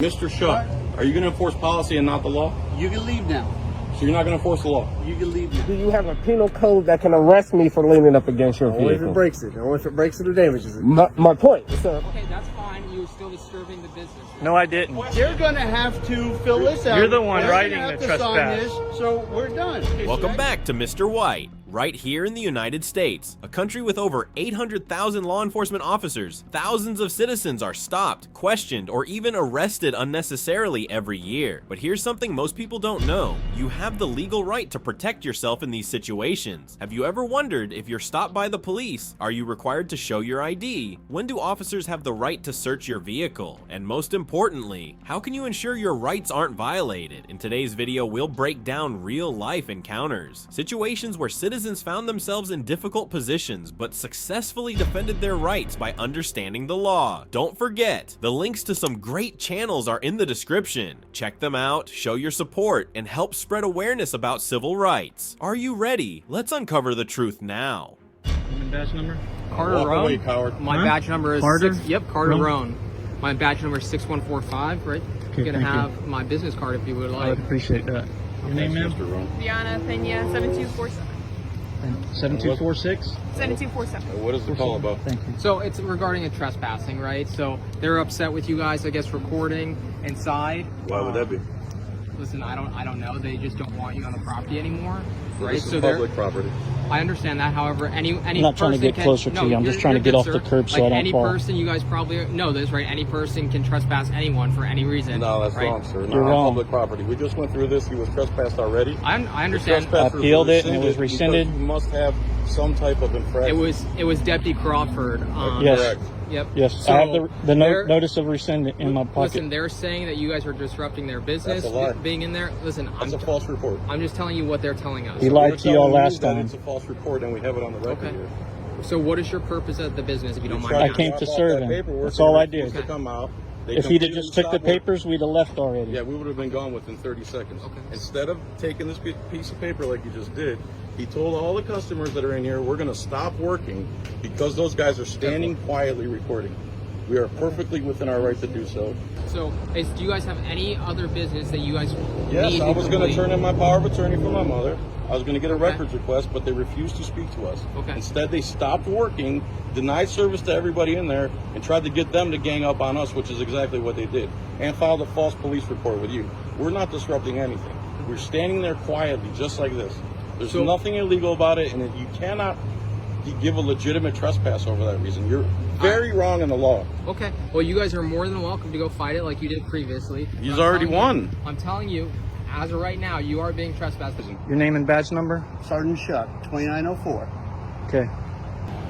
Mr. Shuck, are you going to enforce policy and not the law? You can leave now. So you're not going to enforce the law? You can leave now. Do you have a penal code that can arrest me for leaning up against your Only if vehicle? it breaks it. Only if it breaks it or damages it. My point, sir. Okay, that's fine. You were still disturbing the business. No, I didn't. They're going to have to fill this out. You're the one They're writing gonna have the to sign trespass. this, so we're done. Welcome back to Mr. White, right here in the United States, a country with over 800,000 law enforcement officers. Thousands of citizens are stopped, questioned, or even arrested unnecessarily every year. But here's something most people don't know. You have the legal right to protect yourself in these situations. Have you ever wondered if you're stopped by the police, are you required to show your ID? When do officers have the right to search your vehicle? And most importantly, how can you ensure your rights aren't violated? In today's video, we'll break down real-life encounters, situations where citizens found themselves in difficult positions but successfully defended their rights by understanding the law. Don't forget, the links to some great channels are in the description. Check them out, show your support, and help spread awareness about civil rights. Are you ready? Let's uncover the truth now. Badge number? Carter Walk away, Roan. coward. My Huh? badge number is Carter? Carter Roan? Roan. My badge number is 6145, right? Okay, You can thank have my business card if you would I like. would appreciate that. Your name, ma'am? Mr. Roan. Diana Pena, 7247. 7246? 7247. What is the call about? Thank you. So it's regarding a trespassing, right? So they're upset with you guys, I guess, recording inside. Why would that be? Listen, I don't know. They just don't want you on the property anymore, right? This is So they're. public property. I understand that. However, any I'm not trying to person get can, closer no, to you. I'm you're- just trying to you're get good, off sir. the curb so like I don't any fall. person, you guys probably know this, right? Any person can trespass anyone for any reason. No, that's right? wrong, sir. Not You're on wrong. public property. We just went through this. He was trespassed already. I understand. The trespassers I appealed were it and it was because rescinded. You must have some type of infraction. It was Deputy Crawford. Yes. Correct. Yep. Yes, So I have the they're- notice of rescind in my pocket. Listen, they're saying that you guys are disrupting their business, That's a lie. being in there. Listen, That's a false report. I'm just telling you what they're telling us. He lied We're to you all telling you last that time. It's a false report, and we have it on the record Okay. here. So what is your purpose at the business, if you don't mind? Tried I me came asking? to drop off serve that him. paperwork That's all and I refused did. to come out. They If he'd have completely just took the stopped working. papers, we'd have left already. Yeah, we would have been gone within 30 seconds. Okay. Instead of taking this piece of paper like you just did, he told all the customers that are in here, we're going to stop working because those guys are standing quietly recording. We are perfectly within our right to do so. So, do you guys have any other business that you guys Yes, need I was going to complete? turn in my power of attorney for my mother. I was going to get a Okay. records request, but they refused to speak to us. Okay. Instead, they stopped working, denied service to everybody in there, and tried to get them to gang up on us, which is exactly what they did, and filed a false police report with you. We're not disrupting anything. We're standing there quietly, just like this. There's So- nothing illegal about it, and you cannot give a legitimate trespass over that reason. You're very wrong in the law. Okay. Well, you guys are more than welcome to go fight it like you did previously. He's I'm already telling you- won. I'm telling you, as of right now, you are being trespassed. Your name and badge number? Sergeant Shuck, 2904. Okay.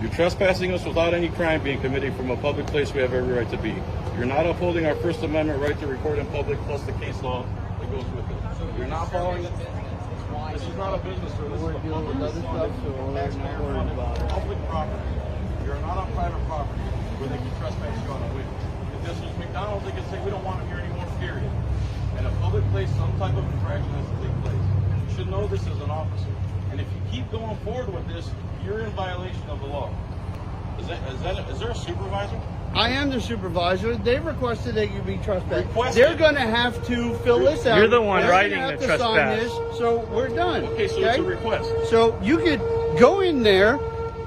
You're trespassing us without any crime being committed from a public place we have every right to be. You're not upholding our First Amendment right to record in public plus the case law that goes with it. You're not following it. This is not a business, sir. This is a public taxpayer-funded public property. You're not on private property where they can trespass you on a whim. If this was McDonald's, they could say, we don't want them here anymore, period. In a public place, some type of infraction has to take place. You should know this as an officer. And if you keep going forward with this, you're in violation of the law. Is there a supervisor? I am the supervisor. They requested that you be trespassed. Requested? They're going to have to fill this out. You're the one They're writing gonna have the to sign trespass. this, so we're done. Okay, so it's a request. So you could go in there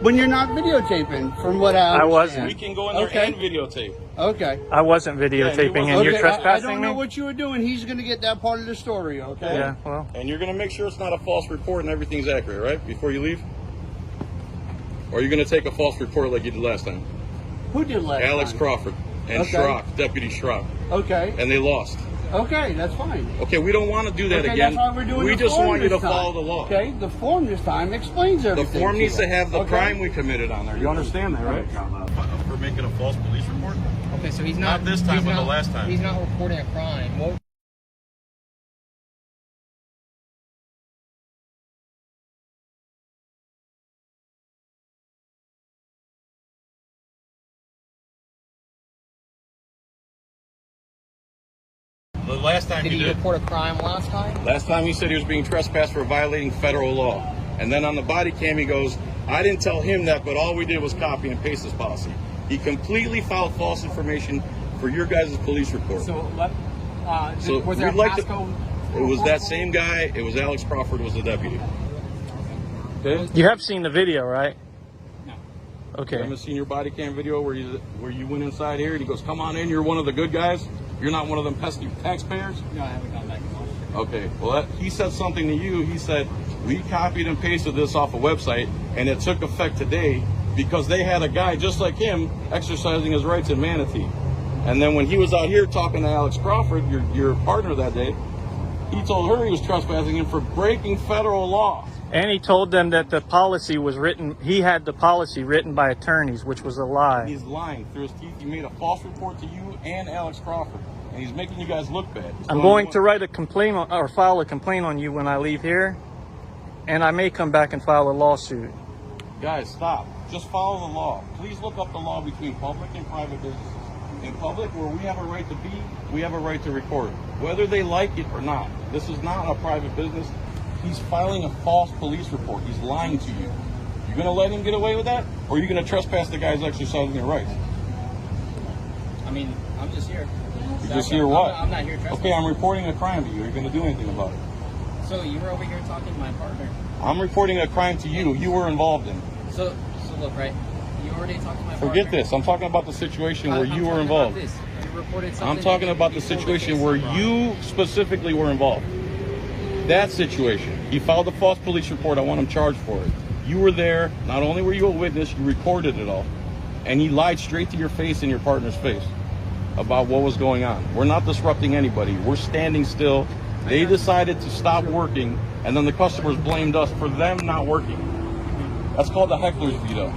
when you're not videotaping, from what I understand. wasn't. We can go in there Okay. and videotape. Okay. I wasn't videotaping and you're Okay, trespassing I don't know me? what you were doing. He's going to get that part of the story, okay? Yeah, well, And you're going to make sure it's not a false report and everything's accurate, right? Before you leave? Or are you going to take a false report like you did last time? Who did last Alex time? Crawford and Okay. Schrock, Deputy Schrock. Okay. And they lost. Okay, that's fine. Okay, we don't want to do that Okay, again. that's why we're doing We the just form want you to this time. follow the law. Okay, the form this time explains The everything. form needs to us. have the Okay? crime we committed on there. You understand that, right? For making a false police report? Okay, so he's Not this time, he's but the not- last time. He's not reporting a crime. What The last time did you he did. report a crime last time? Last time he said he was being trespassed for violating federal law. And then on the body cam he goes, I didn't tell him that, but all we did was copy and paste his policy. He completely filed false information for your guys' police report. So So was there a we'd like to. passcode? It was that same guy. It was Alex Crawford was the deputy. Okay. You have seen the video, right? No. You Okay. haven't seen your body cam video where you went inside here and he goes, "Come on in. You're one of the good guys. You're not one of them pesky taxpayers." No, I haven't gone back and watched it. Okay. Well, he said something to you. He said we copied and pasted this off a website, and it took effect today because they had a guy just like him exercising his rights in Manatee. And then when he was out here talking to Alex Crawford, your partner that day, he told her he was trespassing him for breaking federal law. And he told them that the policy was written, he had the policy written by attorneys, which was a lie. He's lying through his teeth. He made a false report to you and Alex Crawford, and he's making you guys look bad. I'm going to write a complaint or file a complaint on you when I leave here, and I may come back and file a lawsuit. Guys, stop. Just follow the law. Please look up the law between public and private businesses. In public, where we have a right to be, we have a right to record, whether they like it or not. This is not a private business. He's filing a false police report. He's lying to you. You're going to let him get away with that? Or are you going to trespass the guys exercising their rights? I mean, I'm just here. You just hear what? I'm not here trespassing. Okay, I'm reporting a crime to you. Are you going to do anything about it? So you were over here talking to my partner. I'm reporting a crime to you. You were involved in. So look, right? You already talked to my partner. Forget this. I'm talking about the situation where you were involved. You reported something. I'm talking about the situation where you specifically were involved. That situation. He filed a false police report. I want him charged for it. You were there. Not only were you a witness, you recorded it all. And he lied straight to your face and your partner's face about what was going on. We're not disrupting anybody. We're standing still. They decided to stop working, and then the customers blamed us for them not working. That's called the heckler's veto.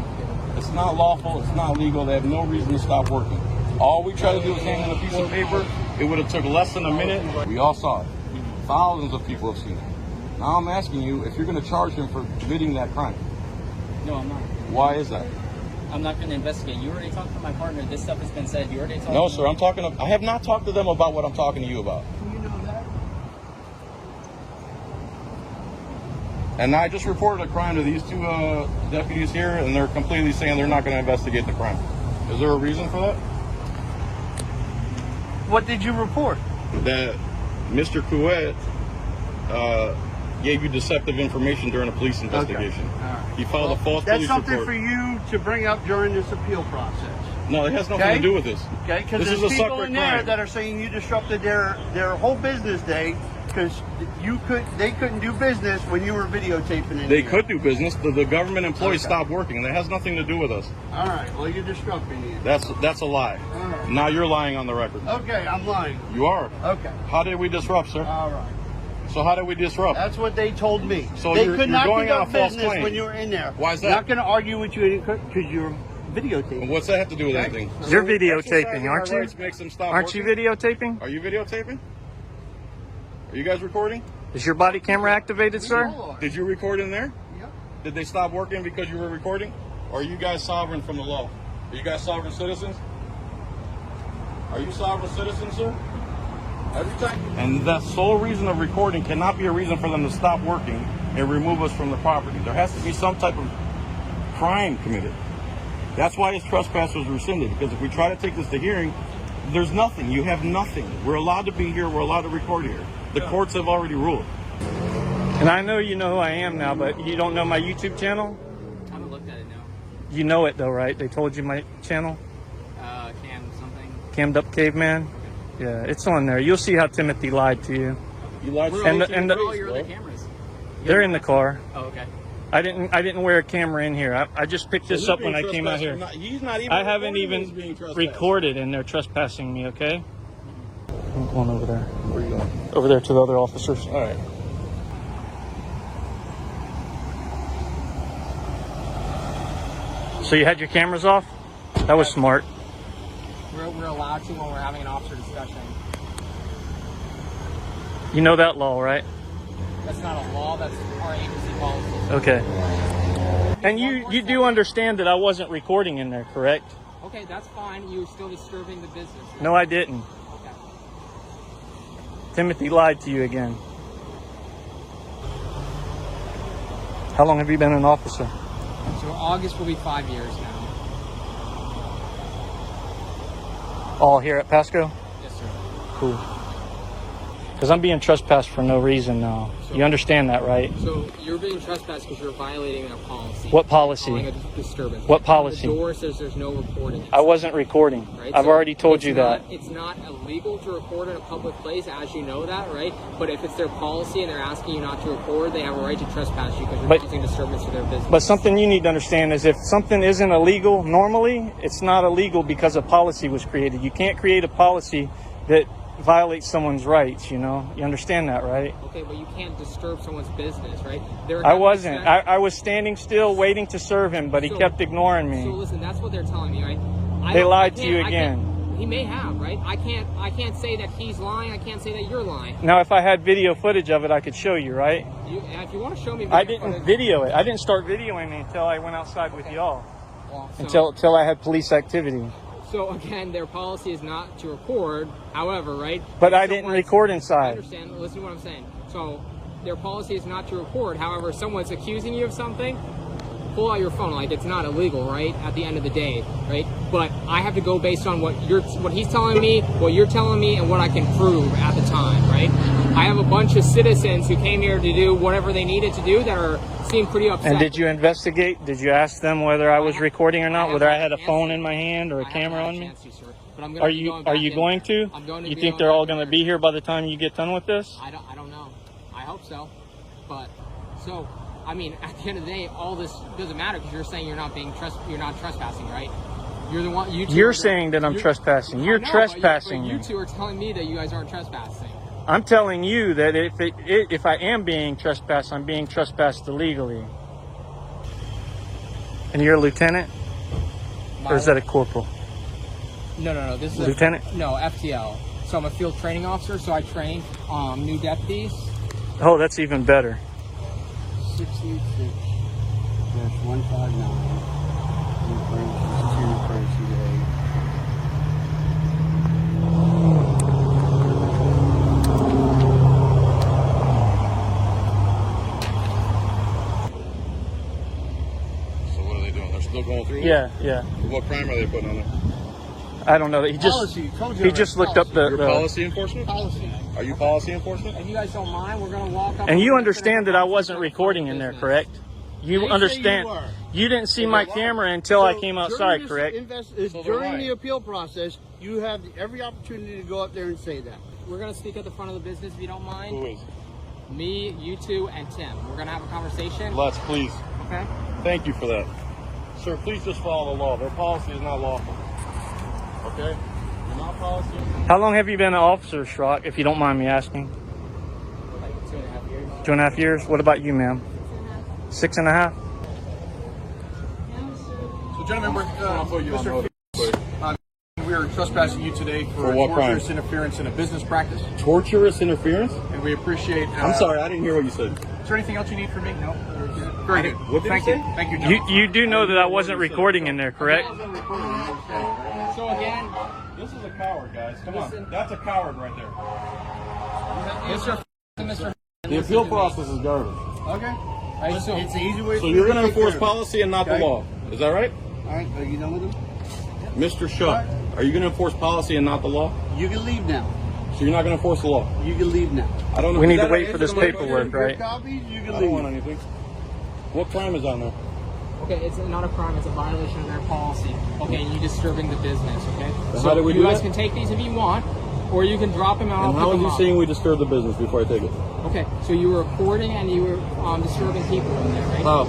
It's not lawful. It's not legal. They have no reason to stop working. All we try to do is hand in a piece of paper. It would have took less than a minute. We all saw it. Thousands of people have seen it. Now I'm asking you if you're going to charge him for committing that crime. No, I'm not. Why is that? I'm not going to investigate. You already talked to my partner. This stuff has been said. You already talked No, to sir. me. I have not talked to them about what I'm talking to you about. You know that? And I just reported a crime to these two deputies here, and they're completely saying they're not going to investigate the crime. Is there a reason for that? What did you report? That Mr. Couette gave you deceptive information during a police investigation. All right. He filed a false That's police something report. for you to bring up during this appeal process. No, it has nothing Okay. to do with this. Okay, because This there's is a people separate in there crime. that are saying you disrupted their whole business day because they couldn't do business when you were videotaping it. They could do business. The government employees stopped working. That has nothing to do with us. All right. Well, you're disrupting it. That's a lie. All right. Now you're lying on the record. Okay, I'm lying. You are. Okay. How did we disrupt, sir? All right. So how did we disrupt? That's what they told me. So they you're could not going on a conduct false business claim. when you were in there. Why is that? I'm not going to argue with you because you're videotaping. What's that have to do with anything? You're videotaping, Exercising aren't our you? rights makes them stop Aren't you working? videotaping? Are you videotaping? Are you guys recording? Is your body camera activated, sir? Did you record in there? Yep. Did they stop working because you were recording? Or are you guys sovereign from the law? Are you guys sovereign citizens? Are you sovereign citizens, sir? Every time. And that sole reason of recording cannot be a reason for them to stop working and remove us from the property. There has to be some type of crime committed. That's why his trespass was rescinded, because if we try to take this to hearing, there's nothing. You have nothing. We're allowed to be here. We're allowed to record here. The courts have already ruled. And I know you know who I am now, but you don't know my YouTube channel? I haven't looked at it now. You know it though, right? They told you my channel? Cam something. Cammed Up Caveman? Yeah, it's on there. You'll see how Timothy lied to you. You lied to And me. the- and the- Where are all your other cameras? They're in the car. Oh, okay. I didn't wear a camera in here. I just picked this up when I came out here. He's not even I haven't recording, he's even being trespassed. recorded, and they're trespassing me, okay? I'm going over there. Where are you going? Over there to the other officers. All right. So you had your cameras off? That was smart. We're allowed to when we're having an officer discussion. You know that law, right? That's not a law. That's our agency policy. Okay. And you do understand that I wasn't recording in there, correct? Okay, that's fine. You're still disturbing the business. No, I didn't. Okay. Timothy lied to you again. How long have you been an officer? So August will be 5 years now. All here at Pasco? Yes, sir. Cool. Because I'm being trespassed for no reason now. You understand that, right? So you're being trespassed because you're violating a policy. What policy? Calling a disturbance. What policy? The door says there's no recording. I wasn't recording. Right? I've So already told it's you not- that. It's not illegal to record in a public place, as you know that, right? But if it's their policy and they're asking you not to record, they have a right to trespass you because you're causing disturbance to their business. But something you need to understand is if something isn't illegal normally, it's not illegal because a policy was created. You can't create a policy that violates someone's rights, you know? You understand that, right? Okay, but you can't disturb someone's business, right? I wasn't. I was standing still waiting to serve him, but he kept ignoring So me. listen, that's what they're telling me, right? They lied to you again. He may have, right? I can't say that he's lying. I can't say that you're lying. Now, if I had video footage of it, I could show you, right? If you want to show me, I didn't video it. I didn't start videoing it until I went outside with y'all. Well, Until I had police activity. So again, their policy is not to record. However, right? But I didn't record I inside. understand. Listen to what I'm saying. So their policy is not to record. However, if someone's accusing you of something, pull out your phone. Like, it's not illegal, right? At the end of the day, right? But I have to go based on what he's telling me, what you're telling me, and what I can prove at the time, right? I have a bunch of citizens who came here to do whatever they needed to do that seem pretty upset. And did you investigate? Did you ask them whether I was recording or not? Whether I had a phone in my hand or a camera on me? Are you going to? You think they're all going to be here by the time you get done with this? I don't know. I hope so. But so I mean, at the end of the day, all this doesn't matter because you're saying you're not trespassing, right? You're the one. You're saying that I'm trespassing. You're trespassing but me. you two are telling me that you guys aren't trespassing. I'm telling you that if I am being trespassed, I'm being trespassed illegally. And you're a lieutenant, or is that a corporal? No. This is Lieutenant? No, FTL. So I'm a field training officer. So I train new deputies. Oh, that's even better. 686-159. So what are they doing? They're still going through it? Yeah. What crime are they putting on it? I don't know. He just looked up the You're policy enforcement? Policy. Are you policy enforcement? If you guys don't mind, we're gonna walk up. And you understand that I wasn't recording in there, correct? You understand? You didn't see my camera until I came outside, correct? During the appeal process, you have every opportunity to go up there and say that. We're gonna speak at the front of the business if you don't mind. Who is? Me, you two, and Tim. We're gonna have a conversation. Les, please. Okay. Thank you for that. Sir, please just follow the law. Their policy is not lawful. Okay? You're not policy. How long have you been an officer, Schrock, if you don't mind me asking? Like 2.5 years. 2.5 years? What about you, ma'am? 6.5? So, gentlemen, I'll put you on notice. we are trespassing you today For what crime? tortious interference in a business practice, Torturous interference? and we appreciate. I'm sorry, I didn't hear what you said. Is there anything else you need from me? No. Very good. What did Thank you you. say? Thank you, gentlemen. You do know that I wasn't recording in there, correct? So again, This is a coward, guys. Come Listen. on. That's a coward right there. Mr. The appeal process is garbage. Okay. It's the easy way. So you're going to enforce policy and not the Okay. law. Is that right? All right, are you done with them? Mr. Shuck, are you going to enforce policy and not the law? You can leave now. So you're not going to enforce the law? You can leave now. I don't know. We Is need that to wait an for this answer to my paperwork, question? right? Copies, you I can don't leave. want anything. What crime is on there? Okay, it's not a crime. It's a violation of their policy. Okay, and you disturbing the business. Okay. Then So how do we you do guys that? can take these if you want, or you can drop them out. And how pick is them he up. saying we disturb the business before I take it? Okay, so you were recording and you were disturbing people in there, right? How?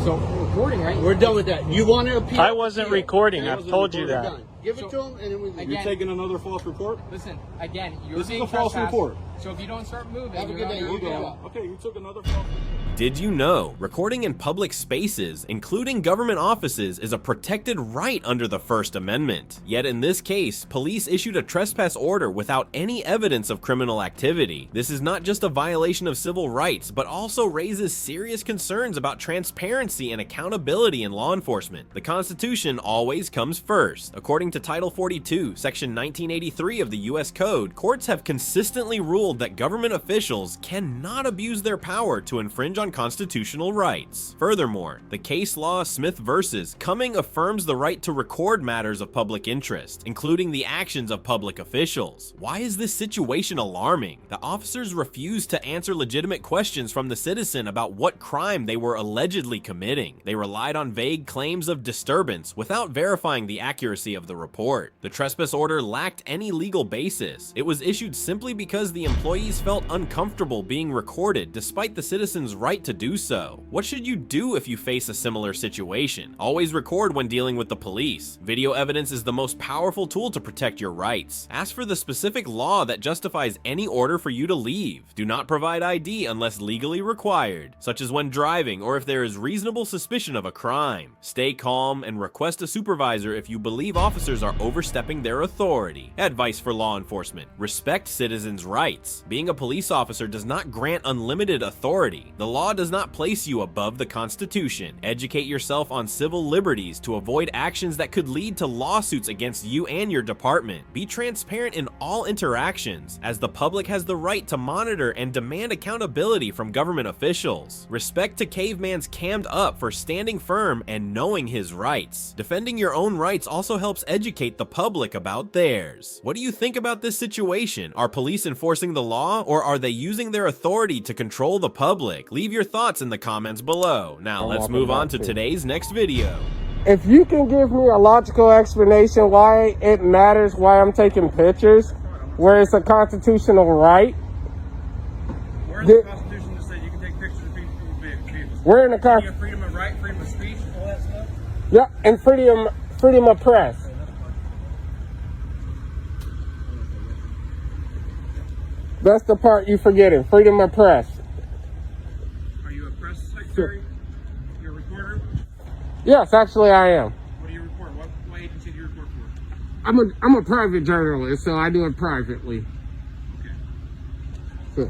So recording, right? We're done with that. You want to appeal? I wasn't recording. I've told you We're that. done. Give it to him, and then we leave. You're taking another false report? Listen, again, you're This is being a false trespassed. report. So if you don't start moving, Have a you're good not day. gonna You go. go. Okay, you took another false report. Did you know recording in public spaces, including government offices, is a protected right under the First Amendment? Yet in this case, police issued a trespass order without any evidence of criminal activity. This is not just a violation of civil rights, but also raises serious concerns about transparency and accountability in law enforcement. The Constitution always comes first. According to Title 42, Section 1983 of the U.S. Code, courts have consistently ruled that government officials cannot abuse their power to infringe on on constitutional rights. Furthermore, the case law Smith versus Cumming affirms the right to record matters of public interest, including the actions of public officials. Why is this situation alarming? The officers refused to answer legitimate questions from the citizen about what crime they were allegedly committing. They relied on vague claims of disturbance without verifying the accuracy of the report. The trespass order lacked any legal basis. It was issued simply because the employees felt uncomfortable being recorded despite the citizen's right to do so. What should you do if you face a similar situation? Always record when dealing with the police. Video evidence is the most powerful tool to protect your rights. Ask for the specific law that justifies any order for you to leave. Do not provide ID unless legally required, such as when driving or if there is reasonable suspicion of a crime. Stay calm and request a supervisor if you believe officers are overstepping their authority. Advice for law enforcement: respect citizens' rights. Being a police officer does not grant unlimited authority. The law does not place you above the Constitution. Educate yourself on civil liberties to avoid actions that could lead to lawsuits against you and your department. Be transparent in all interactions, as the public has the right to monitor and demand accountability from government officials. Respect to Caveman's cammed up for standing firm and knowing his rights. Defending your own rights also helps educate the public about theirs. What do you think about this situation? Are police enforcing the law, or are they using their authority to control the public? Leave your thoughts in the comments below. Now let's move on to today's next video. If you can give me a logical explanation why it matters why I'm taking pictures, where it's a constitutional right. Where's the Constitution that says you can take pictures of people? We're in the Constitution. Freedom of right, freedom of speech, all that stuff? Yeah, and freedom of press. That's the part you forgetting. Freedom of press. Are you a press secretary? You're a reporter? Yes, actually I am. What do you report? What agency do you report for? I'm a private journalist, so I do it privately. Okay. So.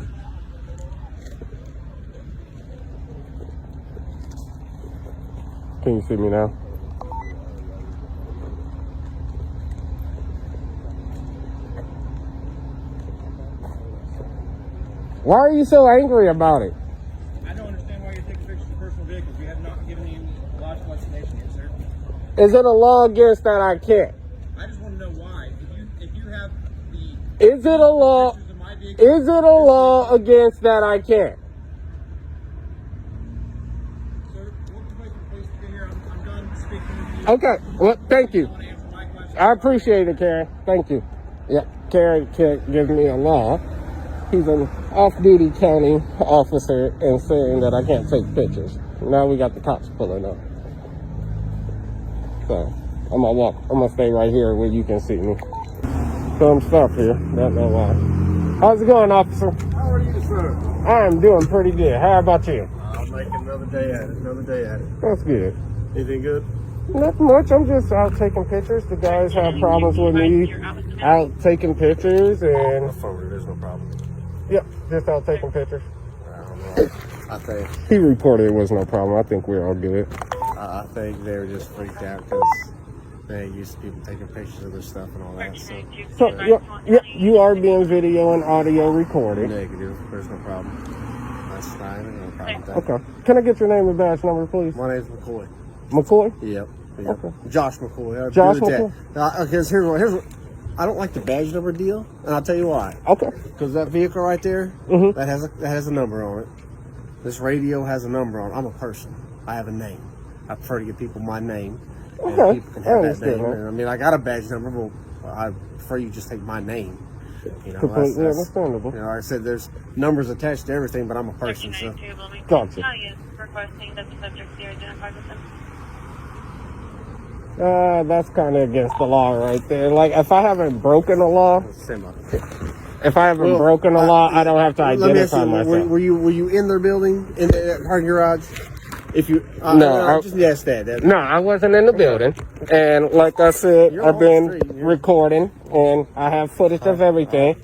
Can you see me now? Why are you so angry about it? I don't understand why you're taking pictures of personal vehicles. You have not given me any logical explanation here, sir. Is it a law against that I can't? I just want to know why. If you have the Is it a law? pictures of my vehicle, Is it a law against that I can't? sir, what would you like your place to be here? I'm done speaking with you. Okay. Well, thank you. I want to answer my question. I appreciate it, Karen. Thank you. Yeah, Karen can't give me a law. He's an off-duty county officer and saying that I can't take pictures. Now we got the cops pulling up. So I'm gonna walk. I'm gonna stay right here where you can see me. So I'm stuck here. Don't know why. How's it going, officer? How are you, sir? I'm doing pretty good. How about you? I'll make another day at it. That's good. Anything good? Not much. I'm just out taking pictures. The guys have problems with me out taking pictures, and There's no problem. yep, just out taking pictures. I don't know. I think He reported it was no problem. I think we're all good. I think they were just freaked out because they ain't used to people taking pictures of their stuff and all that. So So, you are being video and audio recorded. negative. There's no problem. That's fine. No problem with that. Okay. Can I get your name and badge number, please? My name's McCoy. McCoy? Yep. Okay. Josh McCoy. Josh McCoy. McCoy? Because here's what I don't like the badge number deal, and I'll tell you why. Okay. Because that vehicle right there, Mhm. that has a number on it. This radio has a number on it. I'm a person. I have a name. I prefer to give people my name. And Okay. people can I have that understand name. that. And, I mean, I got a badge number, but I prefer you just take my name. You know, Completely understandable. You know, like I said, there's numbers attached to everything, but I'm a person, so. Gotcha. Requesting that the subject be identified with them. That's kind of against the law right there. Like, if I haven't broken a law, if I haven't broken a law, I don't have to Let me ask identify you, myself. were you in their building, in that parking garage? If you, No, just yes, that. No, I wasn't in the building. And like I said, You're I've on the been street, yeah. recording, and I have footage of everything.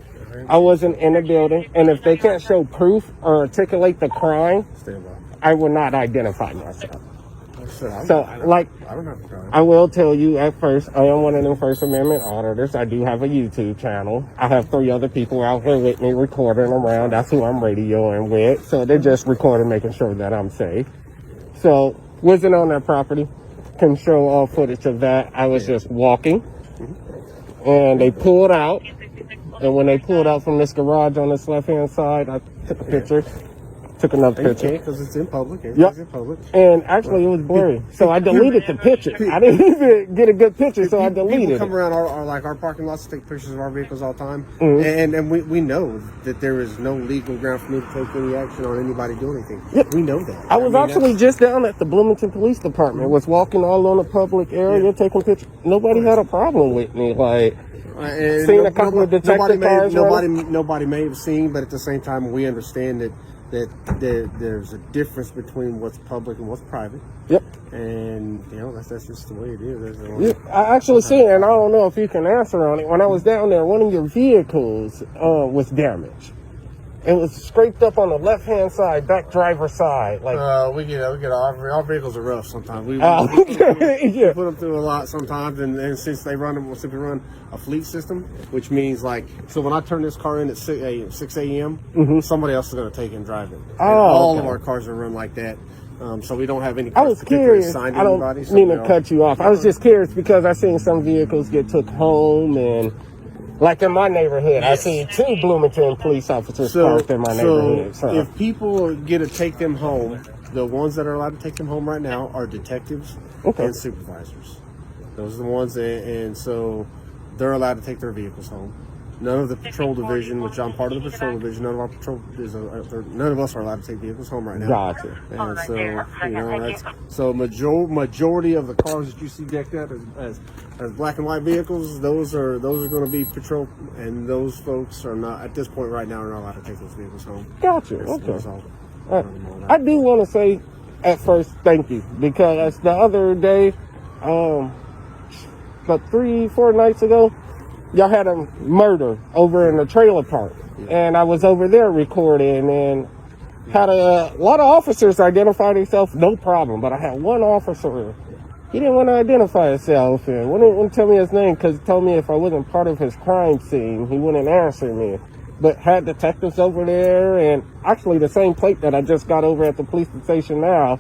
I wasn't in the building, and if they can't show proof or articulate the crime, Stand by. I will not identify myself. So, like, I don't have a crime. I will tell you at first, I am one of them First Amendment auditors. I do have a YouTube channel. I have 3 other people out here with me recording around. That's who I'm radioing with. So they're just recording, making sure that I'm safe. So, wasn't on that property. Can show all footage of that. I was just walking. And they pulled out. And when they pulled out from this garage on this left-hand side, I took a picture. Took another picture. Because it's in public. Yep. It's in public. And actually, it was blurry. So I deleted the picture. I didn't even get a good picture, so I deleted People come it. around our parking lots to take pictures of our vehicles all the time. And we know that there is no legal ground for me to take any action on anybody doing anything. Yep. We know that. I was actually just down at the Bloomington Police Department, was walking all on the public area, taking pictures. Nobody had a problem with me. Like, seen a couple of detective cars. Nobody may have seen, but at the same time, we understand that there's a difference between what's public and what's private. Yep. And that's just the way it is. I actually seen, and I don't know if you can answer on it. When I was down there, one of your vehicles was damaged. It was scraped up on the left-hand side, back driver's side. Like we get our vehicles are rough sometimes. We yeah. put them through a lot sometimes, and since we run a fleet system, which means so when I turn this car in at 6 a.m., somebody else is going to take it and drive it. And all of our cars are run like that. So we don't have any I was curious. assigned to I don't anybody. mean to cut you off. I was just curious because I seen some vehicles get took home, and like in my neighborhood, I seen 2 Bloomington police officers parked in my neighborhood. So if people get to take them home, the ones that are allowed to take them home right now are detectives and supervisors. Those are the ones, and so they're allowed to take their vehicles home. None of the patrol division, which I'm part of the patrol division, none of us are allowed to take vehicles home right now. Gotcha. And so majority of the cars that you see decked out as black and white vehicles, those are going to be patrol, and those folks are not at this point right now are not allowed to take those vehicles home. Gotcha. I do want to say at first thank you, because the other day, about 3-4 nights ago, y'all had a murder over in the trailer park, and I was over there recording, and had a lot of officers identify themselves, no problem. But I had one officer, he didn't want to identify himself, and wouldn't tell me his name because he told me if I wasn't part of his crime scene, he wouldn't answer me. But had detectives over there, and actually the same plate that I just got over at the police station now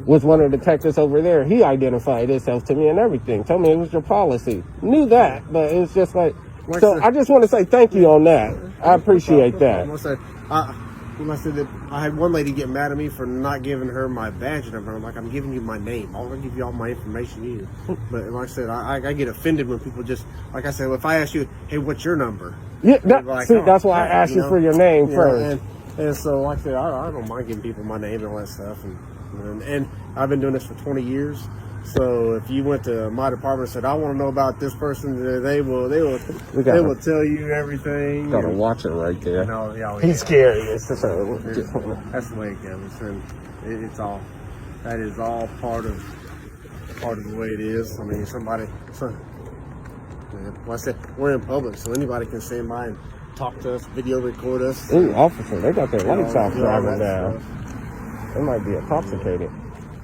was one of the detectives over there. He identified himself to me and everything. Told me it was your policy. Knew that, but it's just like, so I just want to say thank you on that. I appreciate that. When I said that, I had one lady get mad at me for not giving her my badge number. I'm like, I'm giving you my name. I'll give you all my information you. But like I said, I get offended when people just, like I said, if I ask you, hey, what's your number? Yeah, that's why I asked you for your name first. And so, like I said, I don't mind giving people my name and all that stuff. And I've been doing this for 20 years. So if you went to my department and said, I want to know about this person, they will tell you everything. Gotta watch it right there. He's scary. That's the way it goes. And that is all part of the way it is. I mean, like I said, we're in public, so anybody can stand by and talk to us, video record us. Ooh, officer, they got their lights off driving down. They might be intoxicated.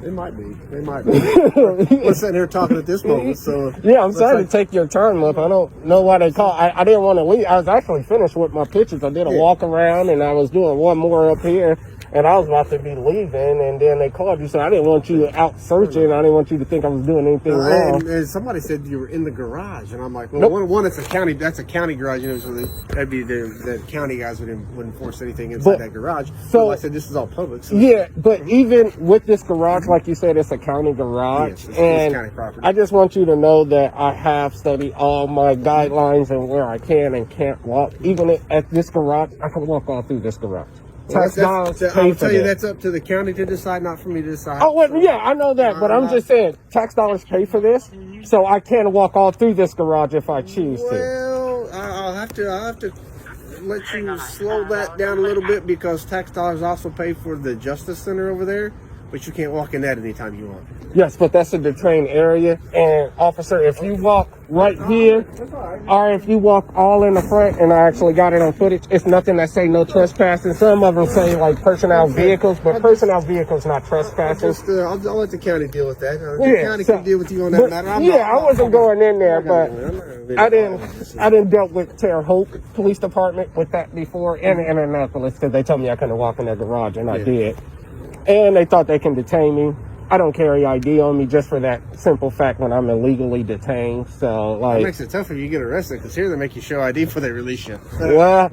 They might be. We're sitting here talking at this moment, so... Yeah, I'm sorry to take your time up. I don't know why they call. I didn't want to leave. I was actually finished with my pictures. I did a walk around, and I was doing one more up here, and I was about to be leaving, and then they called you, so I didn't want you out searching. I didn't want you to think I was doing anything wrong. And somebody said you were in the garage, and I'm like, well, one, that's a county garage, so that'd be the county guys wouldn't force anything inside that garage. So I said, this is all public. So yeah, but even with this garage, like you said, it's a county garage, it's and county property. I just want you to know that I have studied all my guidelines and where I can and can't walk. Even at this garage, I can walk all through this garage. I'll tell you, that's up to the county to decide, not for me to decide. Oh, well, yeah, I know that, but I'm just saying, tax dollars pay for this, so I can walk all through this garage if I choose to. Well, I'll have to let you slow that down a little bit, because tax dollars also pay for the Justice Center over there, but you can't walk in that anytime you want. Yes, but that's a detained area. And officer, if you walk right here, or if you walk all in the front, and I actually got it on footage, it's nothing that say no trespassing. Some of them say like personnel vehicles, but personnel vehicles not trespassing. I'll let the county deal with that. The Yeah, county so- can deal with you on that But, matter. I wasn't going in there, but I didn't dealt with Terre Haute Police Department with that before, and Indianapolis, because they told me I couldn't walk in their garage, and I did. And they thought they can detain me. I don't carry ID on me just for that simple fact when I'm illegally detained. So, It like, makes it tougher. You get arrested because here they make you show ID before they release you. well,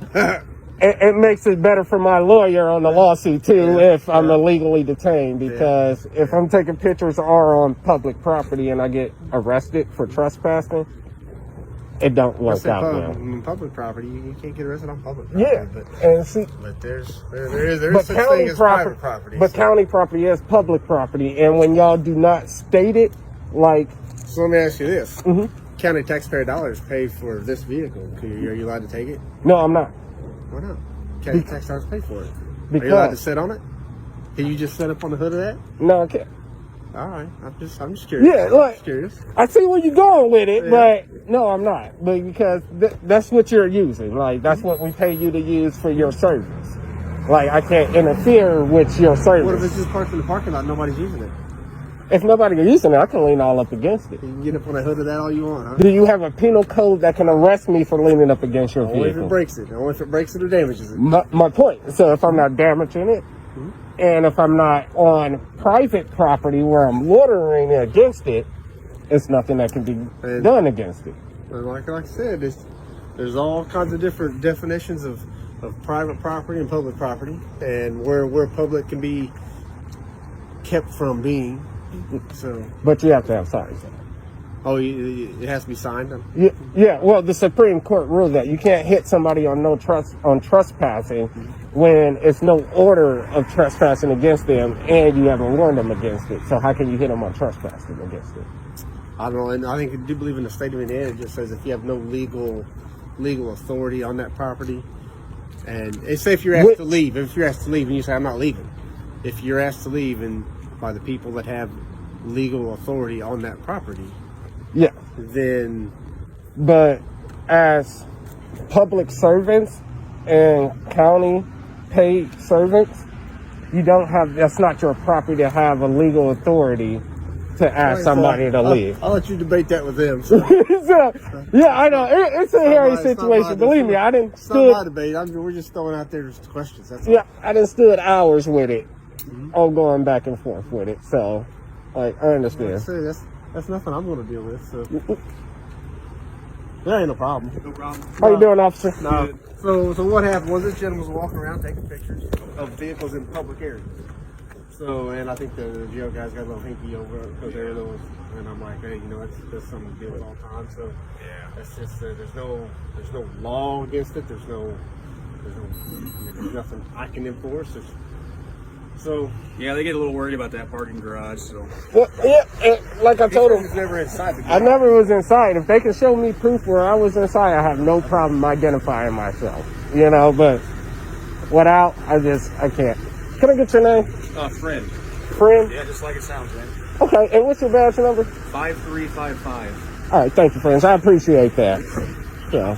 it makes it better for my lawyer on the lawsuit too if I'm illegally detained, because if I'm taking pictures or on public property and I get arrested for trespassing, it don't work out well. Public property, you can't get arrested on public property. Yeah, But and see, there is such thing as private property. But county property is public property, and when y'all do not state it, like, So let me ask you this: county taxpayer dollars pay for this vehicle. Are you allowed to take it? no, I'm not. Why not? County tax dollars pay for it. Are Because you allowed to sit on it? Can you just sit up on the hood of that? no, I can't. All right, I'm just curious. Yeah, like, Just curious. I see where you're going with it, Yeah. but no, I'm not. But because that's what you're using. Like, that's what we pay you to use for your service. Like, I can't interfere with your service. What if it's just parked in the parking lot? Nobody's using it. If nobody is using it, I can lean all up against it. You can get up on the hood of that all you want, huh? Do you have a penal code that can arrest me for leaning up against your Only if vehicle? it breaks it. Only if it breaks it or damages it. My point. So if I'm not damaging it, and if I'm not on private property where I'm loitering against it, it's nothing that can be done against it. And like I said, there's all kinds of different definitions of private property and public property, and where public can be kept from being. So, But you have to have signs. it has to be signed. Yeah. Well, the Supreme Court ruled that you can't hit somebody on trespassing when it's no order of trespassing against them, and you haven't warned them against it. So how can you hit them on trespassing against it? I don't know, and I think I do believe in the state of Indiana, it just says if you have no legal authority on that property, and say if you're asked to leave, and you say I'm not leaving, if you're asked to leave and by the people that have legal authority on that property, Yeah. then But as public servants and county paid servants, you don't have, that's not your property to have a legal authority to ask somebody to leave. I'll let you debate that with them. So. So, yeah, I know. It's a hairy situation. Believe me, I didn't It's not my debate. We're just throwing out there just questions. That's all. Yeah, I done stood hours with it. On going back and forth with it. So, like, I understand. Like I say, that's nothing I'm going to deal with. So there ain't no problem. No problem. How you doing, officer? No. So what happened was this gentleman was walking around taking pictures of vehicles in public areas. So, and I think the jail guys got a little hinky over it because they're those, and I'm like, hey, that's something to deal with all the time. So yeah, that's just there's no law against it. There's nothing I can enforce. So Yeah, they get a little worried about that parking garage, so. Well, yeah, like I told he's him, never inside the I never was inside. If they can show me proof where I was inside, I have no problem identifying myself. But without, I can't. Can I get your name? Friend. Friend? Yeah, just like it sounds, man. Okay, and what's your badge number? 5355. All right, thank you, friends. I appreciate that. Yeah.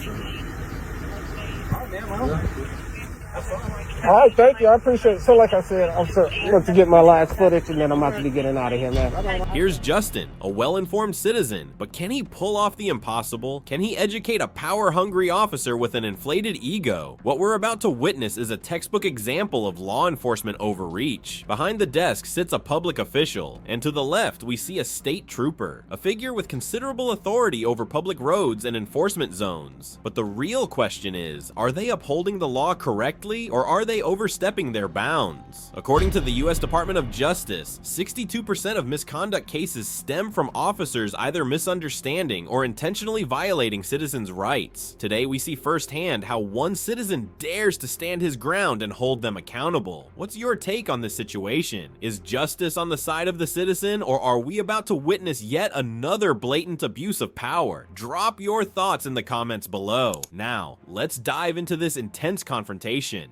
All right, thank you. I appreciate it. So like I said, I'm supposed to get my last footage, and then I'm about to be getting out of here, man. Here's Justin, a well-informed citizen, but can he pull off the impossible? Can he educate a power-hungry officer with an inflated ego? What we're about to witness is a textbook example of law enforcement overreach. Behind the desk sits a public official, and to the left we see a state trooper, a figure with considerable authority over public roads and enforcement zones. But the real question is, are they upholding the law correctly, or are they overstepping their bounds? According to the US Department of Justice, 62% of misconduct cases stem from officers either misunderstanding or intentionally violating citizens' rights. Today we see firsthand how one citizen dares to stand his ground and hold them accountable. What's your take on this situation? Is justice on the side of the citizen, or are we about to witness yet another blatant abuse of power? Drop your thoughts in the comments below. Now, let's dive into this intense confrontation.